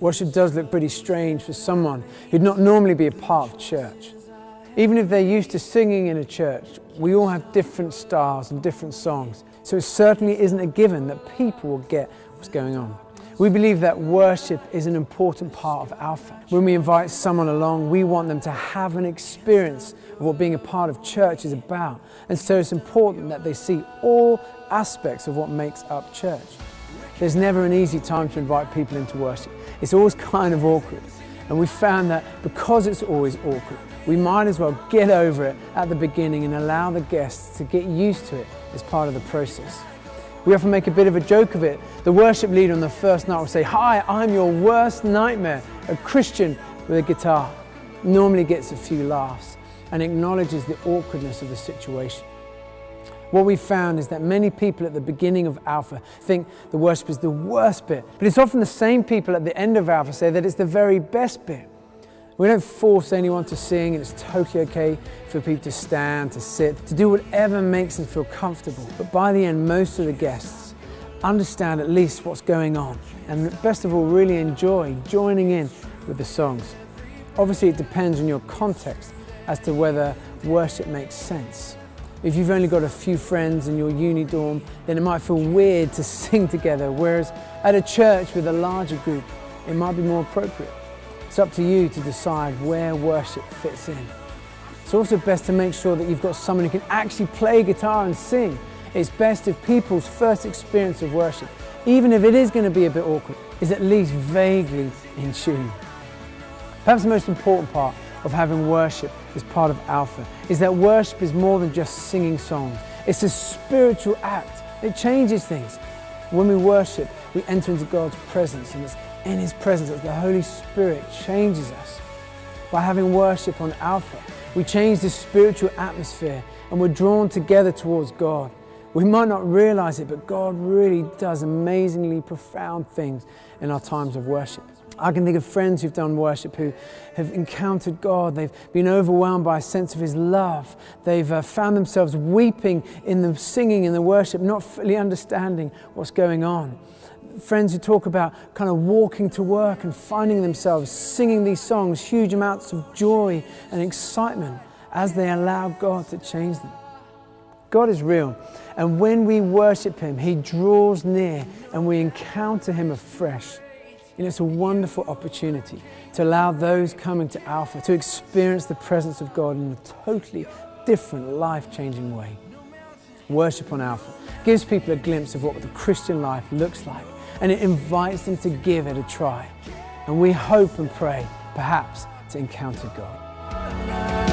Worship does look pretty strange for someone who'd not normally be a part of church. Even if they're used to singing in a church, we all have different styles and different songs, so it certainly isn't a given that people will get what's going on. We believe that worship is an important part of Alpha. When we invite someone along, we want them to have an experience of what being a part of church is about. And so it's important that they see all aspects of what makes up church. There's never an easy time to invite people into worship. It's always kind of awkward. And we found that because it's always awkward, we might as well get over it at the beginning and allow the guests to get used to it as part of the process. We often make a bit of a joke of it. The worship leader on the first night will say, "Hi, I'm your worst nightmare," a Christian with a guitar. Normally gets a few laughs and acknowledges the awkwardness of the situation. What we found is that many people at the beginning of Alpha think the worship is the worst bit, but it's often the same people at the end of Alpha say that it's the very best bit. We don't force anyone to sing, and it's totally okay for people to stand, to sit, to do whatever makes them feel comfortable. But by the end, most of the guests understand at least what's going on, and best of all, really enjoy joining in with the songs. Obviously, it depends on your context as to whether worship makes sense. If you've only got a few friends in your uni dorm, then it might feel weird to sing together, whereas at a church with a larger group, it might be more appropriate. It's up to you to decide where worship fits in. It's also best to make sure that you've got someone who can actually play guitar and sing. It's best if people's first experience of worship, even if it is going to be a bit awkward, is at least vaguely in tune. Perhaps the most important part of having worship as part of Alpha is that worship is more than just singing songs. It's a spiritual act. It changes things. When we worship, we enter into God's presence, and it's in His presence that the Holy Spirit changes us. By having worship on Alpha, we change the spiritual atmosphere and we're drawn together towards God. We might not realize it, but God really does amazingly profound things in our times of worship. I can think of friends who've done worship who have encountered God. They've been overwhelmed by a sense of His love. They've found themselves weeping in the singing and the worship, not fully understanding what's going on. Friends who talk about kind of walking to work and finding themselves singing these songs, huge amounts of joy and excitement as they allow God to change them. God is real, and when we worship Him, He draws near and we encounter Him afresh. And it's a wonderful opportunity to allow those coming to Alpha to experience the presence of God in a totally different, life-changing way. Worship on Alpha gives people a glimpse of what the Christian life looks like, and it invites them to give it a try. And we hope and pray, perhaps, to encounter God.